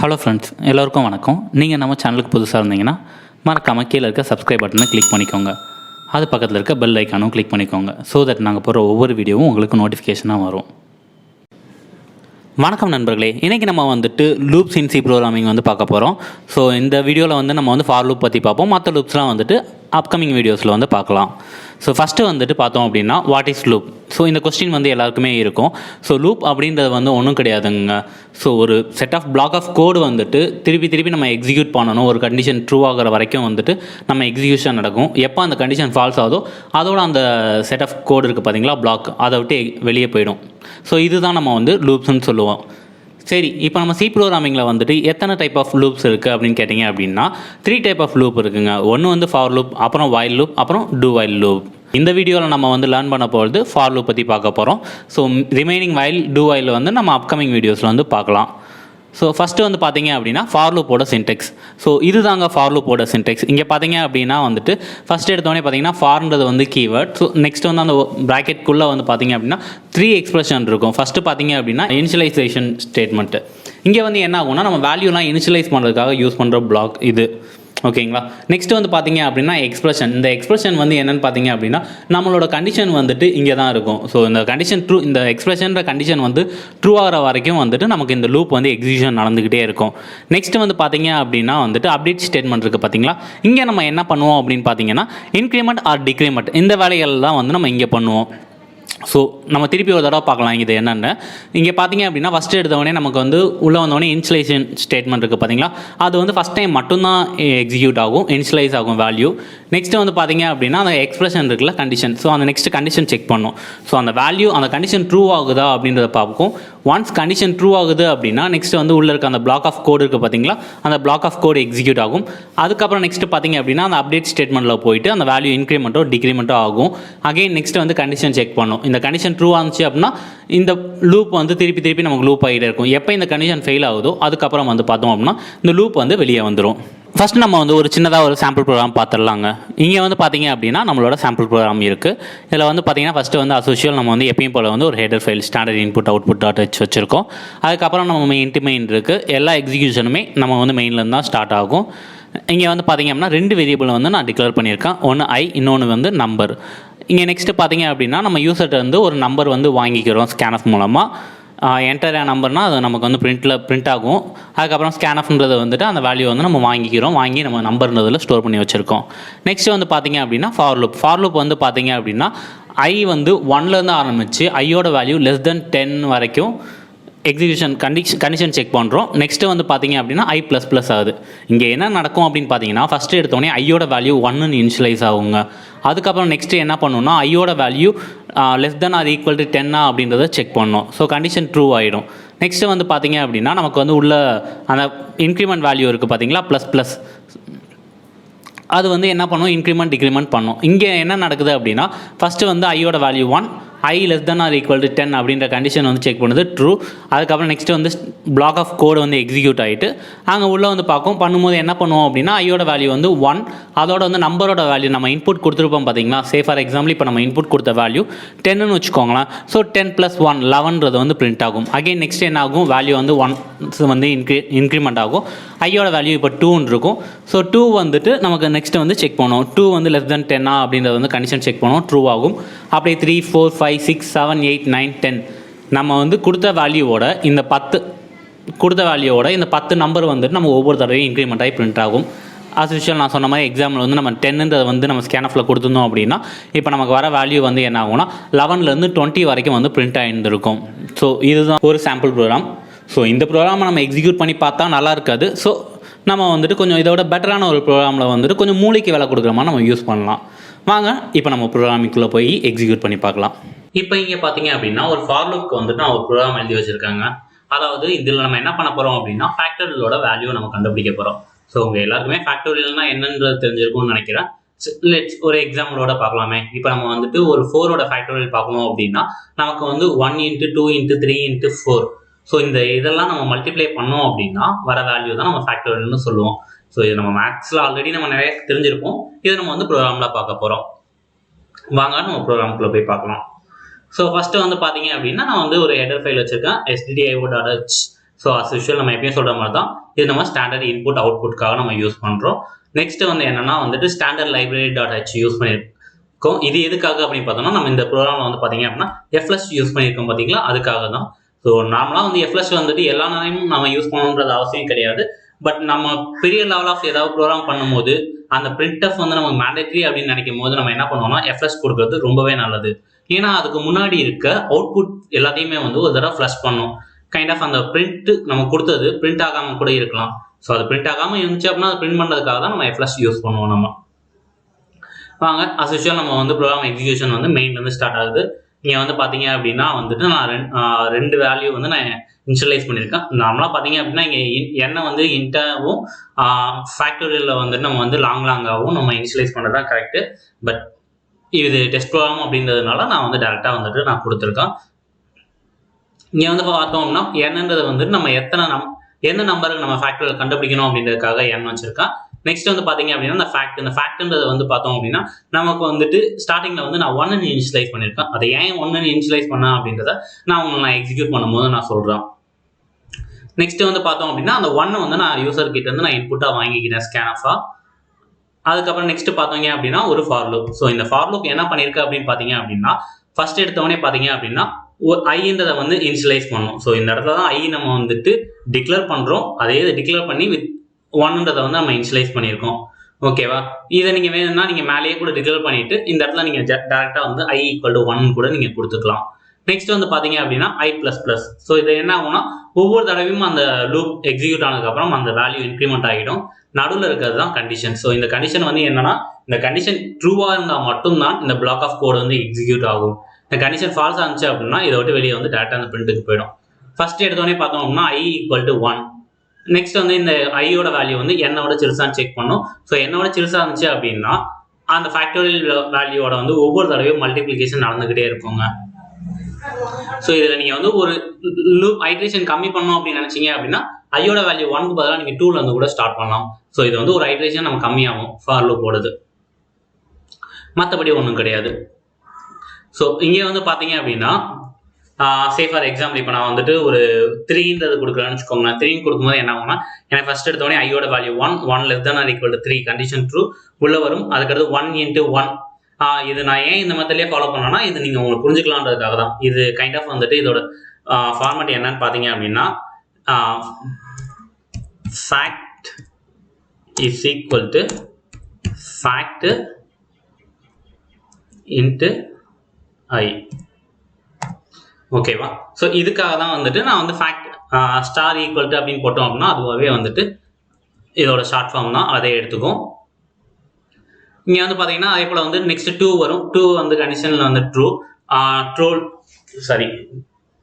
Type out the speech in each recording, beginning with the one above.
Hello friends, எல்லோருக்கும் வணக்கம். நீங்கள் நம்ம சேனலுக்கு புதுசாக இருந்தீங்கன்னா மறக்காமல் கீழே இருக்க சப்ஸ்கிரைப் பட்டனை கிளிக் பண்ணிக்கோங்க. அது பக்கத்தில் இருக்க பெல் ஐக்கானும் கிளிக் பண்ணிக்கோங்க. ஸோ தட் நாங்கள் போகிற ஒவ்வொரு வீடியோவும் உங்களுக்கு நோட்டிஃபிகேஷனாக வரும். வணக்கம் நண்பர்களே, இன்றைக்கி நம்ம வந்துட்டு லூப்ஸ் இன் சி ப்ரோக்ராமிங் பார்க்க போகிறோம். ஸோ இந்த வீடியோவில் நம்ம ஃபார் லூப் பற்றி பார்ப்போம். மற்ற லூப்ஸ்லாம் அப்கமிங் வீடியோஸில் பார்க்கலாம். ஸோ ஃபஸ்ட்டு பார்த்தோம் அப்படின்னா வாட் இஸ் லூப். ஸோ இந்த கொஸ்டின் எல்லாருக்குமே இருக்கும். ஸோ லூப் அப்படின்றது ஒன்றும் கிடையாதுங்க. ஸோ ஒரு set of block of code திருப்பி நம்ம எக்ஸிக்யூட் பண்ணணும். ஒரு கண்டிஷன் ட்ரூ ஆகிற வரைக்கும் நம்ம எக்ஸிக்யூஷன் நடக்கும். எப்போ அந்த கண்டிஷன் ஃபால்ஸ் ஆகுதோ அதோட அந்த செட் ஆஃப் கோடு இருக்குது பார்த்தீங்களா, பிளாக், அதை விட்டு வெளியே போயிடும். ஸோ இதுதான் நம்ம லூப்ஸ்ன்னு சொல்லுவோம். சரி, இப்போ நம்ம சி ப்ரோக்ராமிங்கில் எத்தனை டைப் ஆஃப் லூப்ஸ் இருக்குது அப்படின்னு கேட்டிங்க அப்படின்னா 3 டைப் ஆஃப் லூப் இருக்குங்க. ஒன்று ஃபார் லூப், அப்புறம் வைல் லூப், அப்புறம் டூ வைல் லூப். இந்த வீடியோவில் நம்ம லேர்ன் பண்ண போகிறது ஃபார் லூப் பற்றி பார்க்க போகிறோம். So remaining while, two while நம்ம அப்கமிங் வீடியோஸில் பார்க்கலாம். ஸோ ஃபஸ்ட்டு பார்த்தீங்க அப்படின்னா ஃபார் லூப்போட சின்டெக்ஸ். ஸோ இதுதாங்க ஃபார் லூப்போட சின்டெக்ஸ். இங்கே பார்த்தீங்க அப்படின்னா ஃபஸ்ட் எடுத்தோடனே பார்த்தீங்கன்னா ஃபார்ன்றது கீவேர்ட். ஸோ நெக்ஸ்ட் அந்த ப்ராக்கெட்குள்ளே பார்த்தீங்க அப்படின்னா 3 எக்ஸ்பிரஷன் இருக்கும். ஃபஸ்ட்டு பார்த்தீங்க அப்படின்னா இனிஷியலைசேஷன் ஸ்டேட்மெண்ட்டு. இங்கே என்ன ஆகும்னா நம்ம வேல்யூலாம் இனிஷியலைஸ் பண்ணுறதுக்காக யூஸ் பண்ணுற பிளாக் இது. ஓகேங்களா. நெக்ஸ்ட் பார்த்தீங்க அப்படின்னா எக்ஸ்பிரஷன். இந்த எக்ஸ்பிரஷன் என்னென்னு பார்த்தீங்க அப்படின்னா நம்மளோட கண்டிஷன் இங்கே தான் இருக்கும். ஸோ இந்த கண்டிஷன் ட்ரூ, இந்த எக்ஸ்பிரஷன்ற கண்டிஷன் ட்ரூ ஆகிற வரைக்கும் நமக்கு இந்த லூப் எக்ஸிக்யூஷன் நடந்துக்கிட்டே இருக்கும். நெக்ஸ்ட் பார்த்தீங்க அப்படின்னா அப்டேட் ஸ்டேட்மெண்ட் இருக்குது பார்த்தீங்களா. இங்கே நம்ம என்ன பண்ணுவோம் அப்படின்னு பார்த்தீங்கன்னா இன்க்ரிமெண்ட் ஆர் டிக்ரிமெண்ட், இந்த வேலைகள் தான் நம்ம இங்கே பண்ணுவோம். ஸோ நம்ம திருப்பி ஒரு தடவை பார்க்கலாம் இது என்னென்னு. இங்கே பார்த்தீங்க அப்படின்னா ஃபஸ்ட்டு எடுத்தவொடனே நமக்கு உள்ளே வந்தோடனே இனிஷியலைசேஷன் ஸ்டேட்மெண்ட் இருக்குது பார்த்தீங்களா. அது ஃபஸ்ட் டைம் மட்டும்தான் எக்ஸிக்யூட் ஆகும், இனிஷியலைஸ் ஆகும் வேல்யூ. நெக்ஸ்ட்டு பார்த்தீங்க அப்படின்னா அந்த எக்ஸ்பிரஷன் இருக்குல்ல, கண்டிஷன். ஸோ அந்த நெக்ஸ்ட் கண்டிஷன் செக் பண்ணும். ஸோ அந்த வேல்யூ, அந்த கண்டிஷன் ட்ரூ ஆகுதா அப்படின்றத பார்க்கும். ஒன்ஸ் கண்டிஷன் ட்ரூ ஆகுது அப்படின்னா நெக்ஸ்ட் உள்ளே இருக்க அந்த பிளாக் ஆஃப் கோடு இருக்குது பார்த்தீங்களா, அந்த பிளாக் ஆஃப் கோடு எக்ஸிக்யூட் ஆகும். அதுக்கப்புறம் நெக்ஸ்ட் பார்த்தீங்க அப்படின்னா அந்த அப்டேட் ஸ்டேட்மெண்ட்டில் போயிட்டு அந்த வேல்யூ இன்க்ரிமெண்ட்டோ டிக்ரிமெண்ட்டோ ஆகும். அகைன் நெக்ஸ்ட் கண்டிஷன் செக் பண்ணும். இந்த கண்டிஷன் ட்ரூ ஆச்சு அப்படின்னா இந்த லூப் திருப்பி நமக்கு லூப் ஆகிட்டே இருக்கும். எப்போ இந்த கண்டிஷன் ஃபெயில் ஆகுதோ அதுக்கப்புறம் பார்த்தோம் அப்படின்னா இந்த லூப் வெளியே வந்துடும். ஃபஸ்ட் நம்ம ஒரு சின்னதாக ஒரு சாம்பிள் ப்ரோக்ராம் பார்த்துடலாங்க. இங்கே பார்த்தீங்க அப்படின்னா நம்மளோட சாம்பிள் ப்ரோக்ராம் இருக்குது. இதில் பார்த்தீங்கன்னா ஃபஸ்ட்டு அசோஷியல் நம்ம எப்பயும் போல் ஒரு header file standard input output dot H வச்சுருக்கோம். அதுக்கப்புறம் நம்ம மெயின் இருக்குது. எல்லா எக்ஸிக்யூஷனுமே நம்ம மெயின்லேருந்து தான் ஸ்டார்ட் ஆகும். இங்கே பார்த்தீங்க அப்படின்னா 2 வேரியபிள் நான் டிக்ளேர் பண்ணியிருக்கேன். ஒன்று ஐ, இன்னொன்று நம்பர். இங்கே நெக்ஸ்ட்டு பார்த்தீங்க அப்படின்னா நம்ம யூசர்கிட்ட ஒரு நம்பர் வாங்கிக்கிறோம் ஸ்கேன்எஃப் மூலமாக. என்டர் நம்பர்னால் அது நமக்கு பிரிண்ட் ஆகும். அதுக்கப்புறம் ஸ்கேன்எஃப்ன்றது அந்த வேல்யூ நம்ம வாங்கிக்கிறோம். வாங்கி நம்ம நம்பர்ன்றதில் ஸ்டோர் பண்ணி வச்சுருக்கோம். நெக்ஸ்ட்டு பார்த்தீங்க அப்படின்னா ஃபார் லூப். ஃபார் லூப் பார்த்தீங்க அப்படின்னா ஐ 1லேருந்து ஆரம்பித்து ஐயோட வேல்யூ லெஸ் தென் 10 வரைக்கும் எக்ஸிக்யூஷன் கண்டிஷன் செக் பண்ணுறோம். நெக்ஸ்ட்டு பார்த்தீங்க அப்படின்னா ஐ ++ ஆகுது. இங்கே என்ன நடக்கும் அப்படின்னு பார்த்தீங்கன்னா ஃபஸ்ட்டு எடுத்தோடனே ஐயோட வேல்யூ 1ன்னு இனிஷியலைஸ் ஆகுங்க. அதுக்கப்புறம் நெக்ஸ்ட்டு என்ன பண்ணணும்னா ஐயோட value less than or equal to 10 அப்படின்றத செக் பண்ணணும். ஸோ கண்டிஷன் ட்ரூ ஆகிடும். நெக்ஸ்ட்டு பார்த்தீங்க அப்படின்னா நமக்கு உள்ள அந்த இன்க்ரிமெண்ட் வேல்யூ இருக்குது பார்த்தீங்களா, ++. அது என்ன பண்ணும், இன்க்ரிமெண்ட் டிக்ரிமெண்ட் பண்ணும். இங்கே என்ன நடக்குது அப்படின்னா ஃபஸ்ட்டு ஐயோட value 1, I less than or equal to 10 அப்படின்ற கண்டிஷன் செக் பண்ணுது, ட்ரூ. அதுக்கப்புறம் next block of code execute ஆகிட்டு அங்கே உள்ளே பண்ணும்போது என்ன பண்ணுவோம் அப்படின்னா ஐயோட வேல்யூ 1, அதோட நம்பரோட வேல்யூ நம்ம இன்புட் கொடுத்துருப்போம் பார்த்தீங்களா. சே ஃபார் எக்ஸாம்பிள் இப்போ நம்ம இன்புட் கொடுத்த வேல்யூ 10ன்னு வச்சுக்கோங்களேன். ஸோ 10 + 1 11ன்றது பிரிண்ட் ஆகும். அகைன் நெக்ஸ்ட் என்ன ஆகும், வேல்யூ 1 இன்க்ரிமெண்ட் ஆகும். ஐயோட வேல்யூ இப்போ 2ன்னு இருக்கும். ஸோ 2 நமக்கு நெக்ஸ்ட் செக் பண்ணுவோம். 2 லெஸ் தென் 10 அப்படின்றது கண்டிஷன் செக் பண்ணுவோம், ட்ரூ ஆகும். அப்படியே 3, 4, 5, 6, 7, 8, 9, 10 நம்ம கொடுத்த வேல்யூவோட இந்த 10 நம்பர் நம்ம ஒவ்வொரு தடவையும் இன்க்ரிமெண்ட் ஆகி பிரிண்ட் ஆகும். ஆஸ் யூஷுவல் நான் சொன்ன மாதிரி எக்ஸாம்பிள் நம்ம 10ன்றதை நம்ம ஸ்கேன்எஃப்ல கொடுத்துருந்தோம் அப்படின்னா இப்போ நமக்கு வர வேல்யூ என்ன ஆகும்னா 11லேருந்து 20 வரைக்கும் பிரிண்ட் ஆகிருந்திருக்கும். ஸோ இதுதான் ஒரு சாம்பிள் ப்ரோக்ராம். ஸோ இந்த ப்ரோக்ராமை நம்ம எக்ஸிக்யூட் பண்ணி பார்த்தா நல்லா இருக்காது. ஸோ நம்ம கொஞ்சம் இதோட பெட்டரான ஒரு ப்ரோக்ராமில் கொஞ்சம் மூளைக்கு வேலை கொடுக்குற மாதிரி நம்ம யூஸ் பண்ணலாம். வாங்க இப்போ நம்ம ப்ரோக்ராமிங்குள்ளே போய் எக்ஸிக்யூட் பண்ணி பார்க்கலாம். இப்போ இங்கே பார்த்தீங்க அப்படின்னா ஒரு ஃபார் லூப்க்கு நான் ஒரு ப்ரோக்ராம் எழுதி வச்சுருக்காங்க. அதாவது இதில் நம்ம என்ன பண்ண போகிறோம் அப்படின்னா ஃபேக்டரியலோட வேல்யூ நம்ம கண்டுபிடிக்க போகிறோம். ஸோ உங்கள் எல்லாருக்குமே ஃபேக்டரியல்னா என்னன்றது தெரிஞ்சிருக்கும்னு நினைக்கிறேன். ஒரு எக்ஸாம்பிளோட பார்க்கலாமே. இப்போ நம்ம ஒரு 4ஓட ஃபேக்டரியல் பார்க்கணும் அப்படின்னா நமக்கு 1 × 2 × 3 × 4. ஸோ இதெல்லாம் நம்ம மல்டிப்ளை பண்ணோம் அப்படின்னா வர வேல்யூ தான் நம்ம ஃபேக்டரியல்னு சொல்லுவோம். ஸோ இது நம்ம மேக்ஸில் ஆல்ரெடி நம்ம நிறைய தெரிஞ்சிருப்போம். இதை நம்ம ப்ரோக்ராமில் பார்க்க போகிறோம். வாங்க நம்ம ப்ரோக்ராமுக்குள்ளே போய் பார்க்கலாம். ஸோ ஃபஸ்ட்டு பார்த்தீங்க அப்படின்னா நான் ஒரு ஹெடர் ஃபைல் வச்சுருக்கேன், stdio.h. ஸோ அஸ் யூஷுவல் நம்ம எப்பயும் சொல்கிற மாதிரி தான் இது நம்ம ஸ்டாண்டர்ட் இன்புட் அவுட்புட்காக நம்ம யூஸ் பண்ணுறோம். நெக்ஸ்ட் வந்து என்னன்னா வந்துட்டு standard library dot H use பண்ணியிருக்கோம். இது எதுக்காக அப்படின்னு பார்த்தோம்னா நம்ம இந்த ப்ரோக்ராமில் வந்து பார்த்தீங்க அப்படின்னா எஃப்எஸ் யூஸ் பண்ணியிருக்கோம் பார்த்தீங்களா, அதுக்காக தான். ஸோ நார்மலாக வந்து எஃப்எஸ் வந்துட்டு எல்லா நேரமும் நம்ம யூஸ் பண்ணணுன்றது அவசியம் கிடையாது. பட் நம்ம பெரிய லெவல் ஆஃப் ஏதாவது ப்ரோக்ராம் பண்ணும்போது அந்த printf வந்து நமக்கு மேண்டேட்ரி அப்படின்னு நினைக்கும் போது நம்ம என்ன பண்ணுவோம்னா எஃப்எஸ் கொடுக்கறது ரொம்பவே நல்லது. ஏன்னா அதுக்கு முன்னாடி இருக்க அவுட்புட் எல்லாத்தையுமே வந்து ஒரு தடவை ஃப்ளஷ் பண்ணும். கைண்ட் ஆஃப் அந்த பிரிண்ட் நம்ம கொடுத்தது பிரிண்ட் ஆகாம கூட இருக்கலாம். ஸோ அது பிரிண்ட் ஆகாம இருந்துச்சு அப்படின்னா அது பிரிண்ட் பண்ணுறதுக்காக தான் நம்ம எஃப்எஸ் யூஸ் பண்ணுவோம். நம்ம வாங்க அஸ் யூஷுவல் நம்ம வந்து ப்ரோக்ராம் எக்ஸிக்யூஷன் வந்து மெயின்லேருந்து ஸ்டார்ட் ஆகுது. நீங்கள் வந்து பார்த்தீங்க அப்படின்னா வந்துட்டு நான் ரெண்டு வேல்யூ வந்து நான் இனிஷியலைஸ் பண்ணியிருக்கேன். நார்மலாக பார்த்தீங்க அப்படின்னா இங்கே என்ன வந்து இன்டர்வும் ஃபேக்டோரியலில் வந்துட்டு நம்ம வந்து லாங்காகவும் நம்ம இனிஷியலைஸ் பண்ணுறது தான் கரெக்டு. பட் இது டெஸ்ட் ப்ரோக்ராம் அப்படின்றதுனால நான் வந்து டேரெக்டாக வந்துட்டு நான் கொடுத்துருக்கேன். இங்கே வந்து பார்த்தோம்னா என்னன்றது வந்துட்டு நம்ம எந்த நம்பருக்கு நம்ம ஃபேக்டோரியல் கண்டுபிடிக்கணும் அப்படின்றதுக்காக என் வச்சிருக்கேன். நெக்ஸ்ட் வந்து பார்த்தீங்க அப்படின்னா இந்த ஃபேக்ட்ன்றது வந்து பார்த்தோம் அப்படின்னா நமக்கு வந்துட்டு ஸ்டார்டிங்கில் வந்து நான் 1 இனிஷியலைஸ் பண்ணியிருக்கேன். அதை ஏன் 1 இனிஷியலைஸ் பண்ணேன் அப்படின்றத நான் எக்ஸிக்யூட் பண்ணும்போது நான் சொல்கிறேன். நெக்ஸ்ட் வந்து பார்த்தோம் அப்படின்னா அந்த 1 வந்து நான் யூசர் கிட்ட இருந்து நான் இன்புட்டாக வாங்கிக்கிறேன் ஸ்கேனஃபா. அதுக்கப்புறம் நெக்ஸ்ட் பார்த்தீங்க அப்படின்னா ஒரு ஃபார் லூப். ஸோ இந்த ஃபார் லூப் என்ன பண்ணியிருக்கு அப்படின்னு பார்த்தீங்க அப்படின்னா ஃபர்ஸ்ட் எடுத்தவொடனே பார்த்தீங்க அப்படின்னா ஒரு ஐன்றதை வந்து இனிஷியலைஸ் பண்ணணும். ஸோ இந்த இடத்துல தான் ஐ நம்ம வந்துட்டு டிக்ளேர் பண்ணுறோம். அதே டிக்ளேர் பண்ணி வித் 1ன்றதை வந்து நம்ம இனிஷியலைஸ் பண்ணியிருக்கோம். ஓகேவா, இதை நீங்கள் வேணும்னா நீங்கள் மேலேயே கூட டிக்ளேர் பண்ணிட்டு இந்த இடத்துல நீங்கள் டேரெக்டாக வந்து i = 1 கூட நீங்கள் கொடுத்துக்கலாம். நெக்ஸ்ட் வந்து பார்த்தீங்க அப்படின்னா i++. ஸோ இது என்ன ஆகும்னா ஒவ்வொரு தடவையும் அந்த லூப் எக்ஸிக்யூட் ஆனதுக்கப்புறம் அந்த வேல்யூ இன்க்ரிமெண்ட் ஆகிடும். நடுவில் இருக்கிறது தான் கண்டிஷன். ஸோ இந்த கண்டிஷன் வந்து என்னன்னா இந்த கண்டிஷன் ட்ரூவாக இருந்தால் மட்டும்தான் இந்த பிளாக் ஆஃப் கோடு வந்து எக்ஸிக்யூட் ஆகும். இந்த கண்டிஷன் ஃபால்ஸ் ஆச்சு அப்படின்னா இதை விட்டு வெளியே வந்து டேரக்டாக அந்த பிரிண்ட்டுக்கு போயிடும். ஃபர்ஸ்ட் எடுத்தோடனே பார்த்தோம் அப்படின்னா i = 1. நெக்ஸ்ட் வந்து இந்த ஐயோட வேல்யூ வந்து என்னோட சிறுசான்னு செக் பண்ணும். ஸோ என்னோட சிறுசாக இருந்துச்சு அப்படின்னா அந்த ஃபேக்டோரியல் வேல்யூவோட வந்து ஒவ்வொரு தடவையும் மல்டிப்ளிகேஷன் நடந்துகிட்டே இருக்குங்க. ஸோ இதில் நீங்கள் வந்து ஒரு லூப் ஐட்ரேஷன் கம்மி பண்ணணும் அப்படின்னு நினச்சிங்க அப்படின்னா ஐயோட வேல்யூ 1க்கு பதிலாக நீங்கள் 2ல இருந்து கூட ஸ்டார்ட் பண்ணலாம். ஸோ இது வந்து ஒரு ஐட்ரேஷன் நம்ம கம்மியாகும் ஃபார் லூப் ஓடுது, மற்றபடி ஒன்றும் கிடையாது. ஸோ இங்கே வந்து பார்த்தீங்க அப்படின்னா சே ஃபார் எக்ஸாம்பிள் இப்போ நான் வந்துட்டு ஒரு 3ன்றது கொடுக்குறேன்னு வச்சுக்கோங்களேன். 3 கொடுக்கும்போது என்ன ஆகும்னா எனக்கு ஃபர்ஸ்ட் எடுத்தோடனே ஐயோட value 1 less than or equal to 3 condition true உள்ள வரும். அதுக்கடுத்து 1 × 1. இது நான் ஏன் இந்த மெத்தட்லேயே ஃபாலோ பண்ணேன்னா இது நீங்கள் உங்களுக்கு புரிஞ்சுக்கலான்றதுக்காக தான். இது கைண்ட் ஆஃப் வந்துட்டு இதோட ஃபார்மேட் என்னன்னு பார்த்தீங்க அப்படின்னா fact is equal to fact into i. ஓகேவா, ஸோ இதுக்காக தான் வந்துட்டு நான் வந்து ஃபேக்ட் ஸ்டார் ஈக்குவல் டு அப்படின்னு போட்டோம் அப்படின்னா அதுவாகவே வந்துட்டு இதோட ஷார்ட் ஃபார்ம் தான், அதை எடுத்துக்கும். இங்கே வந்து பார்த்தீங்கன்னா அதே போல் வந்து நெக்ஸ்ட் 2 வரும். 2 வந்து கண்டிஷனில் வந்து true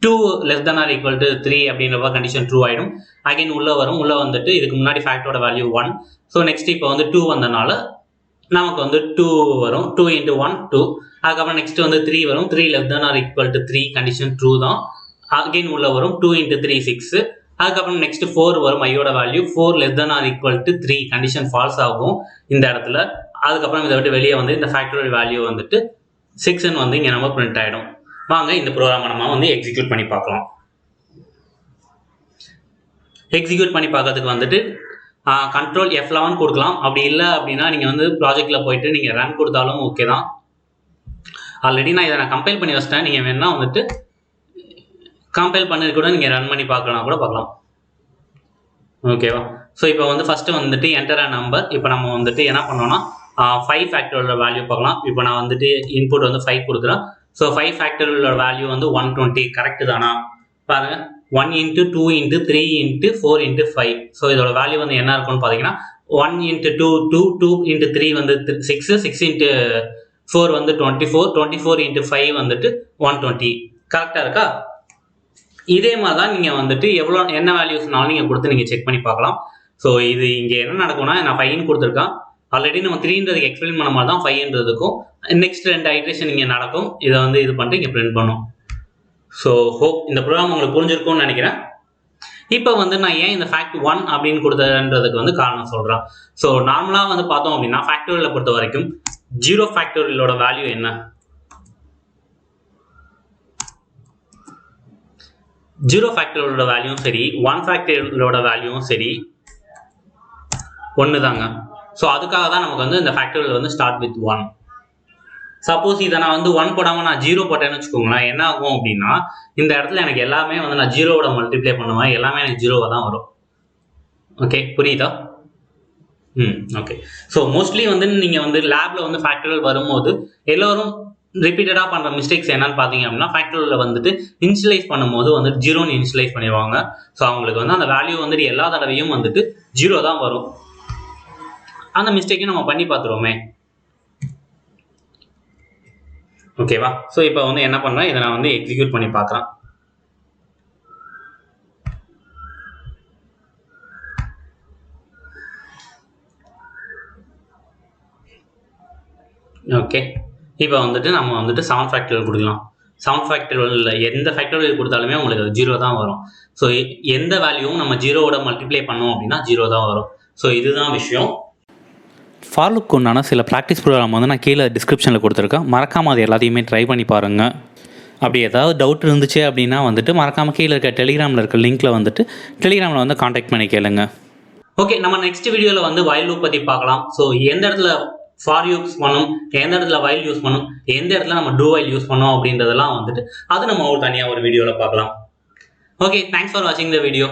2 less than or equal to 3 அப்படின்றப்ப கண்டிஷன் ட்ரூ ஆகிடும். அகைன் உள்ளே வரும். உள்ளே வந்துட்டு இதுக்கு முன்னாடி ஃபேக்டோட வேல்யூ 1. ஸோ நெக்ஸ்ட் இப்போ வந்து 2 வந்தனால நமக்கு வந்து 2 வரும். 2 × 1 2. அதுக்கப்புறம் நெக்ஸ்ட் வந்து 3 வரும். 3 less than or equal to 3 condition true தான். அகைன் உள்ள வரும். 2 × 3 6. அதுக்கப்புறம் நெக்ஸ்ட் 4 வரும். ஐயோட value 4 less than or equal to 3 condition false ஆகும் இந்த இடத்துல. அதுக்கப்புறம் இதை விட்டு வெளியே வந்து இந்த ஃபேக்டோரியல் வேல்யூ வந்துட்டு 6ன்னு வந்து இங்கே நம்ம பிரிண்ட் ஆகிடும். வாங்க இந்த ப்ரோக்ராமை நம்ம வந்து எக்ஸிக்யூட் பண்ணி பார்க்கலாம். எக்ஸிக்யூட் பண்ணி பார்க்கறதுக்கு வந்துட்டு கண்ட்ரோல் F11 கொடுக்கலாம். அப்படி இல்லை அப்படின்னா நீங்கள் வந்து ப்ராஜெக்டில் போயிட்டு நீங்கள் ரன் கொடுத்தாலும் ஓகே தான். ஆல்ரெடி நான் இதை கம்பைல் பண்ணி வச்சிட்டேன். நீங்கள் வேணா வந்துட்டு கம்பைல் பண்ணது கூட நீங்கள் ரன் பண்ணி பார்க்கலாம் கூட பார்க்கலாம். ஓகேவா, ஸோ இப்போ வந்து ஃபஸ்ட்டு வந்துட்டு என்டர் அ நம்பர். இப்போ நம்ம வந்துட்டு என்ன பண்ணோம்னா 5 ஃபேக்டரோட வேல்யூ பார்க்கலாம். இப்போ நான் வந்துட்டு இன்புட் வந்து 5 கொடுக்குறேன். ஸோ 5 ஃபேக்டரோட வேல்யூ வந்து 120 கரெக்டு தானா பாருங்க. 1 × 2 × 3 × 4 × 5. ஸோ இதோட வேல்யூ வந்து என்ன இருக்கும்னு பார்த்தீங்கன்னா 1 × 2 2 2 × 3 வந்து 6 6 × 4 வந்து 24 24 × 5 வந்துட்டு 120 கரெக்டாக இருக்கா. இதே மாதிரி தான் நீங்கள் வந்துட்டு என்ன வேல்யூஸ்னாலும் நீங்கள் கொடுத்து நீங்கள் செக் பண்ணி பார்க்கலாம். ஸோ இது இங்கே என்ன நடக்கும்னா நான் 5ன்னு கொடுத்துருக்கேன். ஆல்ரெடி நம்ம 3ன்றதுக்கு எக்ஸ்பிளைன் பண்ண மாதிரி தான் 5ன்றதுக்கும் நெக்ஸ்ட் 2 ஐட்ரேஷன் இங்கே நடக்கும். இதை வந்து இது பண்ணிட்டு இங்கே பிரிண்ட் பண்ணும். ஸோ ஹோப் இந்த ப்ரோக்ராம் உங்களுக்கு புரிஞ்சிருக்கும்னு நினைக்கிறேன். இப்போ வந்து நான் ஏன் இந்த ஃபேக்ட் 1 அப்படின்னு கொடுத்ததுன்றதுக்கு வந்து காரணம் சொல்கிறேன். ஸோ நார்மலாக வந்து பார்த்தோம் அப்படின்னா ஃபேக்டோரியலை பொறுத்த வரைக்கும் 0 ஃபேக்டோரியலோட வேல்யூ என்ன? 0 ஃபேக்டோரியலோட வேல்யூவும் சரி 1 ஃபேக்டோரியலோட வேல்யூவும் சரி ஒன்று தாங்க. ஸோ அதுக்காக தான் நமக்கு வந்து இந்த ஃபேக்டோரியல் வந்து ஸ்டார்ட் வித் 1. சப்போஸ் இதை நான் வந்து 1 போடாமல் நான் 0 போட்டேன்னு வச்சுக்கோங்களேன், என்ன ஆகும் அப்படின்னா இந்த இடத்துல எனக்கு எல்லாமே வந்து நான் 0வோட மல்டிப்ளை பண்ணுவேன், எல்லாமே எனக்கு 0வாக தான் வரும். ஓகே, புரியுதா? ஓகே. ஸோ மோஸ்ட்லி வந்து நீங்கள் வந்து லேபில் வந்து ஃபேக்டோரியல் வரும்போது எல்லோரும் ரிப்பீட்டடாக பண்ணுற மிஸ்டேக்ஸ் என்னன்னு பார்த்தீங்க அப்படின்னா ஃபேக்டோரியலில் வந்துட்டு இனிஷியலைஸ் பண்ணும்போது வந்துட்டு 0ன்னு இனிஷியலைஸ் பண்ணிடுவாங்க. ஸோ அவங்களுக்கு வந்து அந்த வேல்யூ வந்துட்டு எல்லா தடவையும் வந்துட்டு 0 தான் வரும். அந்த மிஸ்டேக்கையும் நம்ம பண்ணி பார்த்துருவோமே. ஓகேவா? ஸோ இப்போ வந்து என்ன பண்ணுறேன், இதை நான் வந்து எக்ஸிக்யூட் பண்ணி பார்க்குறேன். ஓகே, இப்போ வந்துட்டு நம்ம வந்துட்டு 7 ஃபேக்டோரியல் கொடுக்கலாம். 7 ஃபேக்டோரியல் எந்த ஃபேக்டோரியல் கொடுத்தாலுமே உங்களுக்கு அது 0 தான் வரும். ஸோ எந்த வேல்யூவும் நம்ம 0வோட மல்டிப்ளை பண்ணோம் அப்படின்னா 0 தான் வரும். ஸோ இதுதான் விஷயம். ஃபார் லூப்க்கு உண்டான சில ப்ராக்டிஸ் ப்ரோக்ராம் வந்து நான் கீழே டிஸ்கிரிப்ஷனில் கொடுத்துருக்கேன். மறக்காமல் அது எல்லாத்தையுமே ட்ரை பண்ணி பாருங்கள். அப்படி ஏதாவது டவுட் இருந்துச்சு அப்படின்னா வந்துட்டு மறக்காமல் கீழே இருக்க டெலிகிராமில் இருக்க லிங்க்கில் வந்துட்டு டெலிகிராமில் வந்து காண்டாக்ட் பண்ணி கேளுங்க. ஓகே, நம்ம நெக்ஸ்ட் வீடியோவில் வந்து வைல் லூப் பற்றி பார்க்கலாம். ஸோ எந்த இடத்துல ஃபார் யூஸ் பண்ணும், எந்த இடத்துல வைல் யூஸ் பண்ணும், எந்த இடத்துல நம்ம டூ வைல் யூஸ் பண்ணோம் அப்படின்றதெல்லாம் வந்துட்டு அது நம்ம தனியாக ஒரு வீடியோவில் பார்க்கலாம். ஓகே, தேங்க்ஸ் ஃபார் வாட்சிங் த வீடியோ.